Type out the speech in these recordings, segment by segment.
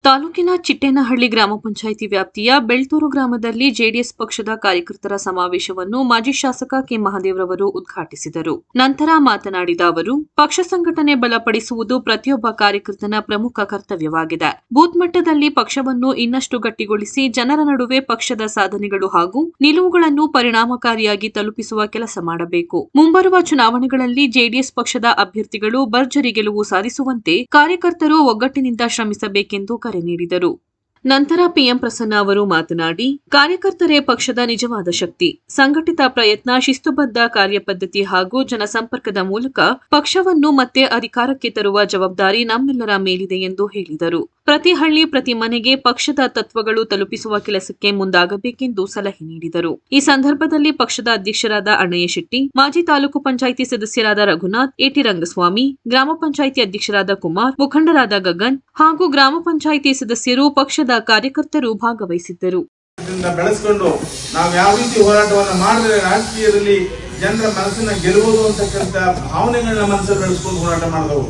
ತಾಲೂಕಿನ ಚಿಟ್ಟೇನಹಳ್ಳಿ ಗ್ರಾಮ ಪಂಚಾಯಿತಿ ವ್ಯಾಪ್ತಿಯ ಬೆಳ್ತೂರು ಗ್ರಾಮದಲ್ಲಿ ಜೆಡಿಎಸ್ ಪಕ್ಷದ ಕಾರ್ಯಕರ್ತರ ಸಮಾವೇಶವನ್ನು ಮಾಜಿ ಶಾಸಕ ಕೆ ಮಹದೇವ್ರವರು ಉದ್ಘಾಟಿಸಿದರು. ನಂತರ ಮಾತನಾಡಿದ ಅವರು, ಪಕ್ಷ ಸಂಘಟನೆ ಬಲಪಡಿಸುವುದು ಪ್ರತಿಯೊಬ್ಬ ಕಾರ್ಯಕರ್ತನ ಪ್ರಮುಖ ಕರ್ತವ್ಯವಾಗಿದೆ. ಬೂತ್ ಮಟ್ಟದಲ್ಲಿ ಪಕ್ಷವನ್ನು ಇನ್ನಷ್ಟು ಗಟ್ಟಿಗೊಳಿಸಿ ಜನರ ನಡುವೆ ಪಕ್ಷದ ಸಾಧನೆಗಳು ಹಾಗೂ ನಿಲುವುಗಳನ್ನು ಪರಿಣಾಮಕಾರಿಯಾಗಿ ತಲುಪಿಸುವ ಕೆಲಸ ಮಾಡಬೇಕು. ಮುಂಬರುವ ಚುನಾವಣೆಗಳಲ್ಲಿ ಜೆಡಿಎಸ್ ಪಕ್ಷದ ಅಭ್ಯರ್ಥಿಗಳು ಭರ್ಜರಿ ಗೆಲುವು ಸಾಧಿಸುವಂತೆ ಕಾರ್ಯಕರ್ತರು ಒಗ್ಗಟ್ಟಿನಿಂದ ಶ್ರಮಿಸಬೇಕೆಂದು ಕರೆ ನೀಡಿದರು. ನಂತರ ಪಿಎಂ ಪ್ರಸನ್ನ ಅವರು ಮಾತನಾಡಿ, ಕಾರ್ಯಕರ್ತರೇ ಪಕ್ಷದ ನಿಜವಾದ ಶಕ್ತಿ. ಸಂಘಟಿತ ಪ್ರಯತ್ನ, ಶಿಸ್ತುಬದ್ಧ ಕಾರ್ಯಪದ್ಧತಿ ಹಾಗೂ ಜನಸಂಪರ್ಕದ ಮೂಲಕ ಪಕ್ಷವನ್ನು ಮತ್ತೆ ಅಧಿಕಾರಕ್ಕೆ ತರುವ ಜವಾಬ್ದಾರಿ ನಮ್ಮೆಲ್ಲರ ಮೇಲಿದೆ ಎಂದು ಹೇಳಿದರು. ಪ್ರತಿ ಹಳ್ಳಿ, ಪ್ರತಿ ಮನೆಗೆ ಪಕ್ಷದ ತತ್ವಗಳು ತಲುಪಿಸುವ ಕೆಲಸಕ್ಕೆ ಮುಂದಾಗಬೇಕೆಂದು ಸಲಹೆ ನೀಡಿದರು. ಈ ಸಂದರ್ಭದಲ್ಲಿ ಪಕ್ಷದ ಅಧ್ಯಕ್ಷರಾದ ಅಣ್ಣಯ್ಯ ಶೆಟ್ಟಿ, ಮಾಜಿ ತಾಲೂಕು ಪಂಚಾಯಿತಿ ಸದಸ್ಯರಾದ ರಘುನಾಥ್, ಎಟಿ ರಂಗಸ್ವಾಮಿ, ಗ್ರಾಮ ಪಂಚಾಯಿತಿ ಅಧ್ಯಕ್ಷರಾದ ಕುಮಾರ್, ಮುಖಂಡರಾದ ಗಗನ್ ಹಾಗೂ ಗ್ರಾಮ ಪಂಚಾಯಿತಿ ಸದಸ್ಯರು, ಪಕ್ಷದ ಕಾರ್ಯಕರ್ತರು ಭಾಗವಹಿಸಿದ್ದರು. ಬೆಳೆಸಿಕೊಂಡು ನಾವು ಯಾವ ರೀತಿ ಹೋರಾಟವನ್ನು ಮಾಡಿದ್ರೆ ರಾಜಕೀಯದಲ್ಲಿ ಜನರ ಮನಸ್ಸನ್ನ ಗೆಲ್ಲಬಹುದು ಅಂತಕ್ಕಂಥ ಭಾವನೆಗಳನ್ನ ಮನಸ್ಸಲ್ಲಿ ಬೆಳೆಸ್ಕೊಂಡು ಹೋರಾಟ ಮಾಡಿದವು.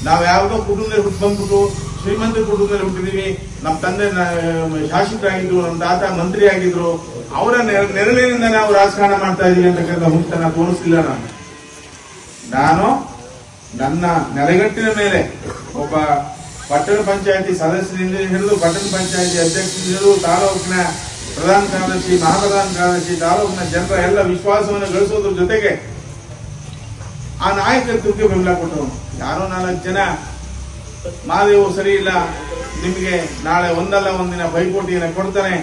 ನಾವು ಯಾವುದೋ ಕುಟುಂಬದಲ್ಲಿ ಹುಟ್ಟು ಬಂದ್ಬಿಟ್ಟು ಶ್ರೀಮಂತ ಕುಟುಂಬದಲ್ಲಿ ಹುಟ್ಟಿದೀವಿ, ನಮ್ಮ ತಂದೆ ಶಾಸಕರಾಗಿದ್ರು, ನಮ್ಮ ತಾತ ಮಂತ್ರಿ ಆಗಿದ್ರು, ಅವರ ನೆರಳಿನಿಂದ ನಾವು ರಾಜಕಾರಣ ಮಾಡ್ತಾ ಇದೀವಿ ಅಂತಕ್ಕಂಥ ಹುಟ್ಟನ್ನ ತೋರಿಸಲಿಲ್ಲ. ನಾನು ನನ್ನ ನೆಲೆಗಟ್ಟಿನ ಮೇಲೆ ಒಬ್ಬ ಪಟ್ಟಣ ಪಂಚಾಯತಿ ಸದಸ್ಯರಿಂದ ಹಿಡಿದು ಪಟ್ಟಣ ಪಂಚಾಯತಿ ಅಧ್ಯಕ್ಷರಿಂದ ಹಿಡಿದು ತಾಲೂಕಿನ ಪ್ರಧಾನ ಕಾರ್ಯದರ್ಶಿ, ಮಹಾಪ್ರಧಾನ ಕಾರ್ಯದರ್ಶಿ, ತಾಲೂಕಿನ ಜನರ ಎಲ್ಲ ವಿಶ್ವಾಸವನ್ನು ಗಳಿಸೋದ್ರ ಜೊತೆಗೆ ಆ ನಾಯಕತ್ವಕ್ಕೆ ಬೆಂಬಲ ಕೊಟ್ಟರು. ಯಾರೋ 4 ಜನ ಮಾದೇವು ಸರಿ ಇಲ್ಲ, ನಿಮಗೆ ನಾಳೆ ಒಂದಲ್ಲ ಒಂದಿನ ಪೈಪೋಟಿಯನ್ನು ಕೊಡ್ತಾನೆ,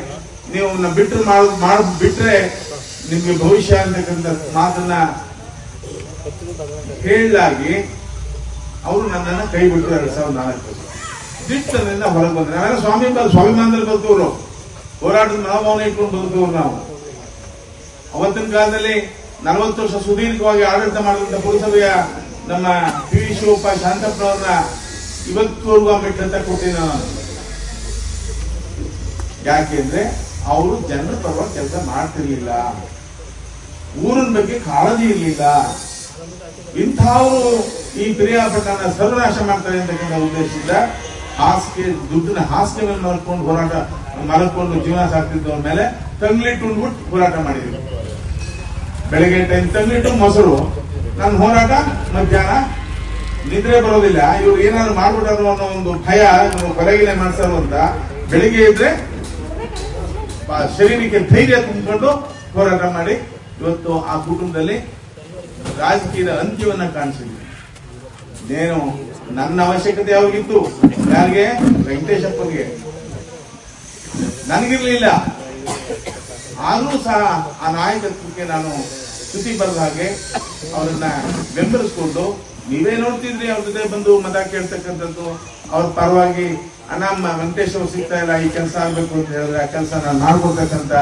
ನೀವು ಬಿಟ್ರೆ ನಿಮ್ಗೆ ಭವಿಷ್ಯ ಅಂತಕ್ಕಂಥ ಮಾತನ್ನ ಹೇಳಲಾಗಿ ಅವರು ನನ್ನನ್ನು ಕೈ ಬಿಟ್ಟು 2004 ದಿಟ್ಟದಿಂದ ಹೊರಗೆ ಬಂದ್ರೆ ನಾವೆಲ್ಲ ಸ್ವಾಭಿಮಾನದಲ್ಲಿ ಬದುಕುವರು, ಹೋರಾಟದ ಮನೋಭಾವನೆ ಇಟ್ಕೊಂಡು ಬದುಕುವರು. ನಾವು ಅವತ್ತಿನ ಕಾಲದಲ್ಲಿ 40 ವರ್ಷ ಸುದೀರ್ಘವಾಗಿ ಆಡಳಿತ ಮಾಡಿದಂತ ಪುರಸಭೆಯ ನಮ್ಮ ಪಿ ವಿ ಶಿವಪ್ಪ ಶಾಂತಪ್ಪನವ್ರನ್ನ ಇವತ್ತುವರೆಗೂ ಆ ಮೆಟ್ಟಂತ ಕೊಟ್ಟಿದ್ದೆ ನಾನು. ಯಾಕೆಂದ್ರೆ ಅವರು ಜನರ ಪರವಾಗಿ ಕೆಲಸ ಮಾಡ್ತಿರ್ಲಿಲ್ಲ, ಊರಿನ ಬಗ್ಗೆ ಕಾಳಜಿ ಇರಲಿಲ್ಲ. ಇಂಥವರು ಈ ಪಿರಿಯಾಪಟ್ಟಣ ಸರ್ವನಾಶ ಮಾಡ್ತಾರೆ ಅಂತಕ್ಕಂಥ ಉದ್ದೇಶದಿಂದ ದುಡ್ಡಿನ ಹಾಸಿಗೆ ಮೇಲೆ ಮಲ್ಕೊಂಡು ಜೀವನ ಸಾಕ್ತಿದ್ದವ್ರ ಮೇಲೆ ತಂಗ್ಲಿಟ್ಟು ಉಂಡ್ಬಿಟ್ಟು ಹೋರಾಟ ಮಾಡಿದ್ವಿ. ಬೆಳಗ್ಗೆ ಟೈಮ್ ತಂಗ್ಲಿಟ್ಟು ಮೊಸರು, ನನ್ನ ಹೋರಾಟ ಮಧ್ಯಾಹ್ನ ನಿದ್ರೆ ಬರೋದಿಲ್ಲ, ಇವ್ರು ಏನಾದ್ರು ಮಾಡ್ಬಿಟ್ಟಾರು ಅನ್ನೋ ಒಂದು ಭಯ, ಕೊಲೆಗಿಲೆ ಮಾಡ್ಸಾರು ಅಂತ ಬೆಳಿಗ್ಗೆ ಇದ್ರೆ ಶರೀರಕ್ಕೆ ಧೈರ್ಯ ತುಂಬಿಕೊಂಡು ಹೋರಾಟ ಮಾಡಿ ಇವತ್ತು ಆ ಕುಟುಂಬದಲ್ಲಿ ರಾಜಕೀಯದ ಅಂತ್ಯವನ್ನ ಕಾಣಿಸಿದ್ವಿ. ನೇನು ನನ್ನ ಅವಶ್ಯಕತೆ ಯಾವಾಗಿತ್ತು, ಯಾರಿಗೆ? ವೆಂಕಟೇಶಪ್ಪನಿಗೆ. ನನಗಿರ್ಲಿಲ್ಲ. ಆದರೂ ಸಹ ಆ ನಾಯಕತ್ವಕ್ಕೆ ನಾನು ಸ್ತುತಿ ಬರೆದ ಹಾಗೆ ಅವರನ್ನ ಬೆಂಬಲಿಸಿಕೊಂಡು, ನೀವೇ ನೋಡ್ತಿದ್ರಿ ಅವ್ರ ಜೊತೆ ಬಂದು ಮತ ಕೇಳ್ತಕ್ಕಂಥದ್ದು, ಅವ್ರ ಪರವಾಗಿ ನಮ್ಮ ವೆಂಕಟೇಶ್ ಅವ್ರು ಸಿಗ್ತಾ ಇಲ್ಲ, ಈ ಕೆಲಸ ಆಗ್ಬೇಕು ಅಂತ ಹೇಳಿದ್ರೆ ಆ ಕೆಲಸ ನಾನು ಮಾಡ್ಕೊಡ್ತಕ್ಕಂಥ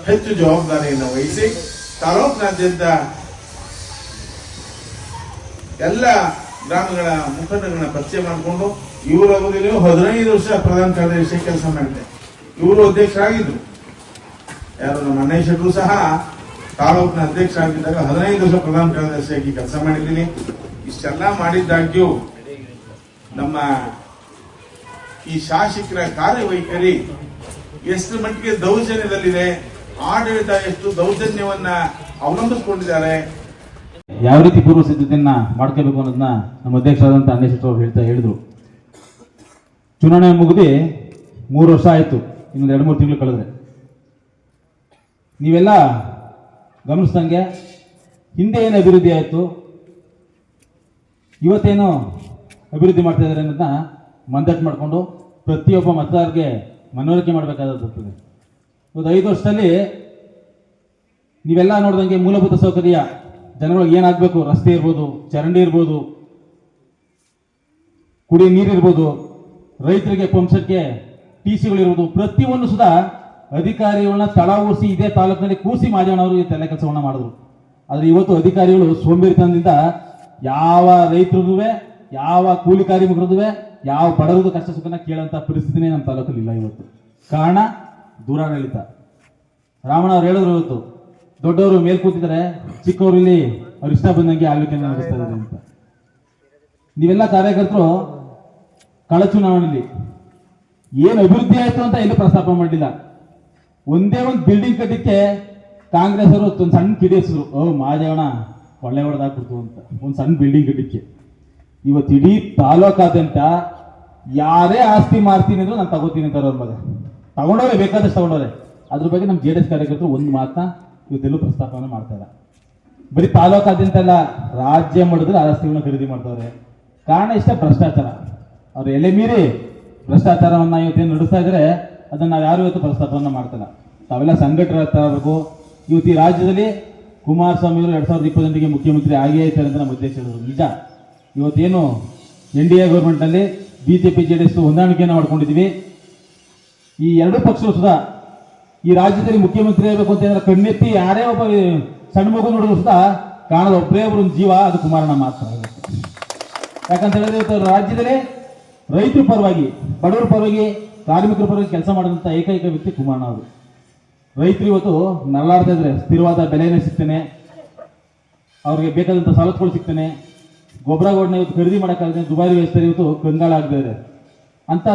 ಹೆಚ್ಚು ಜವಾಬ್ದಾರಿಯನ್ನು ವಹಿಸಿ ತಾಲೂಕಿನಾದ್ಯಂತ ಎಲ್ಲ ಗ್ರಾಮಗಳ ಮುಖಂಡಗಳನ್ನ ಪರಿಚಯ ಮಾಡಿಕೊಂಡು, ಇವರು ಆಗೋದಿಲ್ಲ 15 ವರ್ಷ ಪ್ರಧಾನ ಕಾರ್ಯದರ್ಶಿ ಕೆಲಸ ಮಾಡಿದೆ. ಇವರು ಅಧ್ಯಕ್ಷರಾಗಿದ್ರು. ಯಾರು ನಮ್ಮ ಅಣ್ಣಯ್ಯ ಶೆಟ್ಟರು ಸಹ ತಾಲೂಕಿನ ಅಧ್ಯಕ್ಷರಾಗಿದ್ದಾಗ 15 ವರ್ಷ ಪ್ರಧಾನ ಕಾರ್ಯದರ್ಶಿಯಾಗಿ ಕೆಲಸ ಮಾಡಿದ್ದೀನಿ. ಇಷ್ಟೆಲ್ಲ ಮಾಡಿದ್ದಾಗ್ಯೂ ನಮ್ಮ ಈ ಶಾಸಕರ ಕಾರ್ಯವೈಖರಿ ಎಷ್ಟು ಮಟ್ಟಿಗೆ ದೌರ್ಜನ್ಯದಲ್ಲಿದೆ, ಆಡಳಿತ ಎಷ್ಟು ದೌರ್ಜನ್ಯವನ್ನ ಅವಲಂಬಿಸಿಕೊಂಡಿದ್ದಾರೆ, ಯಾವ ರೀತಿ ಪೂರ್ವ ಸಿದ್ಧತೆಯನ್ನ ಮಾಡ್ಕೋಬೇಕು ಅನ್ನೋದನ್ನ ನಮ್ಮ ಅಧ್ಯಕ್ಷರಾದಂಥ ಅಣ್ಣಯ್ಯ ಶೆಟ್ಟಿ ಅವರು ಹೇಳಿದ್ರು. ಚುನಾವಣೆ ಮುಗಿದು 3 ವರ್ಷ ಆಯಿತು, ಇನ್ನೊಂದು 2-3 ತಿಂಗಳು ಕಳೆದ್ರೆ. ನೀವೆಲ್ಲ ಗಮನಿಸ್ದಂಗೆ ಹಿಂದೆ ಏನು ಅಭಿವೃದ್ಧಿ ಆಯಿತು, ಇವತ್ತೇನು ಅಭಿವೃದ್ಧಿ ಮಾಡ್ತಾ ಇದ್ದಾರೆ ಅನ್ನೋದನ್ನ ಮಂದಟ್ಟು ಮಾಡಿಕೊಂಡು ಪ್ರತಿಯೊಬ್ಬ ಮತದಾರರಿಗೆ ಮನವರಿಕೆ ಮಾಡಬೇಕಾದಂಥದ್ದು. ಇವತ್ತು 5 ವರ್ಷದಲ್ಲಿ ನೀವೆಲ್ಲ ನೋಡ್ದಂಗೆ ಮೂಲಭೂತ ಸೌಕರ್ಯ ಜನಗಳಿಗೆ ಏನಾಗಬೇಕು, ರಸ್ತೆ ಇರ್ಬೋದು, ಚರಂಡಿ ಇರ್ಬೋದು, ಕುಡಿಯ ನೀರಿರ್ಬೋದು, ರೈತರಿಗೆ ಪಂಪ್ಸೆಟ್ಗೆ TCಗಳಿರ್ಬೋದು, ಪ್ರತಿಯೊಂದು ಸುಧಾ ಅಧಿಕಾರಿಗಳನ್ನ ತಳ ಊರಿಸಿ ಇದೇ ತಾಲೂಕಿನಲ್ಲಿ ಕೂರಿಸಿ ಮಾಜಣ್ಣವರು ಎಲ್ಲ ಕೆಲಸವನ್ನ ಮಾಡಿದ್ರು. ಆದರೆ ಇವತ್ತು ಅಧಿಕಾರಿಗಳು ಸೋಂಬೇರಿತನದಿಂದ ಯಾವ ರೈತರಿಗೂ, ಯಾವ ಕೂಲಿ ಕಾರ್ಮಿಕರಿಗೂ, ಯಾವ ಬಡವರದು ಕಷ್ಟ ಸುಖನ ಕೇಳೋಂಥ ಪರಿಸ್ಥಿತಿನೇ ನಮ್ಮ ತಾಲೂಕಲ್ಲಿ ಇಲ್ಲ. ಇವತ್ತು ಕಾರಣ ದೂರಾಡಳಿತ. ರಾಮಣ್ಣ ಅವ್ರು ಹೇಳಿದ್ರು, ಇವತ್ತು ದೊಡ್ಡವರು ಮೇಲ್ ಕೂತಿದ್ದಾರೆ, ಚಿಕ್ಕವರು ಇಲ್ಲಿ ಅವ್ರು ಇಷ್ಟ ಬಂದಂಗೆ ಆಳ್ವಿಕೆ ನಡೆಸ್ತಾ ಇದ್ದಾರೆ ಅಂತ. ನೀವೆಲ್ಲ ಕಾರ್ಯಕರ್ತರು ಕಳೆದ ಚುನಾವಣೆಯಲ್ಲಿ ಏನು ಅಭಿವೃದ್ಧಿ ಆಯ್ತು ಅಂತ ಎಲ್ಲೂ ಪ್ರಸ್ತಾಪ ಮಾಡಲಿಲ್ಲ. ಒಂದೇ ಒಂದು ಬಿಲ್ಡಿಂಗ್ ಕಟ್ಟಿಕ್ಕೆ ಕಾಂಗ್ರೆಸ್ ಅವರು ಒಂದು ಸಣ್ಣ ಕಿಡಿಸಿದ್ರು, ಮಾದೇವಣ್ಣ ಒಳ್ಳೆ ಹೊಡೆದಾಕ್ಬಿಡ್ತು ಅಂತ ಒಂದು ಸಣ್ಣ ಬಿಲ್ಡಿಂಗ್ ಕಟ್ಟಿಕ್ಕೆ. ಇವತ್ತು ಇಡೀ ತಾಲೂಕಾದ್ಯಂತ ಯಾರೇ ಆಸ್ತಿ ಮಾರ್ತೀನಿ ಅಂದ್ರೂ ನಾನು ತಗೋತೀನಿ ಅಂತಾರೆ ಅವ್ರ ಮಗ. ತಗೊಂಡವ್ರೆ, ಬೇಕಾದಷ್ಟು ತಗೊಂಡವ್ರೆ. ಅದ್ರ ಬಗ್ಗೆ ನಮ್ಮ JDS ಕಾರ್ಯಕರ್ತರು ಒಂದು ಮಾತನ್ನ ಇವತ್ತೆಲ್ಲೂ ಪ್ರಸ್ತಾಪವನ್ನು ಮಾಡ್ತಾ ಇಲ್ಲ. ಬರೀ ತಾಲೂಕಾದ್ಯಂತ ಅಲ್ಲ, ರಾಜ್ಯ ಮಟ್ಟದಲ್ಲಿ ಆಸ್ತಿಗಳನ್ನ ಖರೀದಿ ಮಾಡ್ತಾವ್ರೆ. ಕಾರಣ ಇಷ್ಟೇ, ಭ್ರಷ್ಟಾಚಾರ. ಅವ್ರು ಎಲೆ ಮೀರಿ ಭ್ರಷ್ಟಾಚಾರವನ್ನ ಇವತ್ತೇನು ನಡೆಸ್ತಾ ಇದ್ರೆ ಅದನ್ನ ನಾವು ಯಾರು ಇವತ್ತು ಪ್ರಸ್ತಾಪವನ್ನು ಮಾಡ್ತಿಲ್ಲ. ತಾವೆಲ್ಲ ಸಂಘಟನೆಬೇಕು. ಇವತ್ತು ಈ ರಾಜ್ಯದಲ್ಲಿ ಕುಮಾರಸ್ವಾಮಿ ಅವರು 2028ಗೆ ಮುಖ್ಯಮಂತ್ರಿ ಆಗೇ ಇರ್ತಾರೆ ಅಂತ ನಮ್ಮ ಅಧ್ಯಕ್ಷ ಹೇಳಿದ್ರು. ನಿಜ, ಇವತ್ತೇನು NDA ಗೌರ್ಮೆಂಟ್ನಲ್ಲಿ BJP JDS ಹೊಂದಾಣಿಕೆಯನ್ನು ಮಾಡ್ಕೊಂಡಿದ್ದೀವಿ. ಈ ಎರಡು ಪಕ್ಷಗಳು ಸುಧಾ ಈ ರಾಜ್ಯದಲ್ಲಿ ಮುಖ್ಯಮಂತ್ರಿ ಆಗಬೇಕು ಅಂತ ಹೇಳಿದ್ರೆ ಕಣ್ಣೆತ್ತಿ ಯಾರೇ ಒಬ್ಬ ಸಣ್ಣ ಮಗು ನೋಡಿದ್ರು ಸುಧಾ ಕಾಣದ ಒಬ್ಬರೇ ಒಬ್ಬರು ಜೀವ, ಅದು ಕುಮಾರಣ್ಣ ಮಾತ್ರ. ಯಾಕಂತ ಹೇಳಿದ್ರೆ ಇವತ್ತು ರಾಜ್ಯದಲ್ಲಿ ರೈತರ ಪರವಾಗಿ, ಬಡವರ ಪರವಾಗಿ, ಕಾರ್ಮಿಕರ ಪರವಾಗಿ ಕೆಲಸ ಮಾಡಿದಂಥ ಏಕೈಕ ವ್ಯಕ್ತಿ ಕುಮಾರಣ್ಣ ಅವರು. ರೈತರು ಇವತ್ತು ನರಳಾಡ್ತಾ ಇದ್ರೆ ಸ್ಥಿರವಾದ ಬೆಲೆನೇ ಸಿಗ್ತಾನೆ, ಅವ್ರಿಗೆ ಬೇಕಾದಂಥ ಸವಲತ್ತುಗಳು ಸಿಗ್ತಾನೆ, ಗೊಬ್ಬರಗಳನ್ನ ಇವತ್ತು ಖರೀದಿ ಮಾಡೋಕ್ಕಾಗದೆ ದುಬಾರಿ ವ್ಯವಸ್ಥೆ ಇವತ್ತು ಕಂಗಾಲಾಗದೇ ಇದೆ ಅಂತ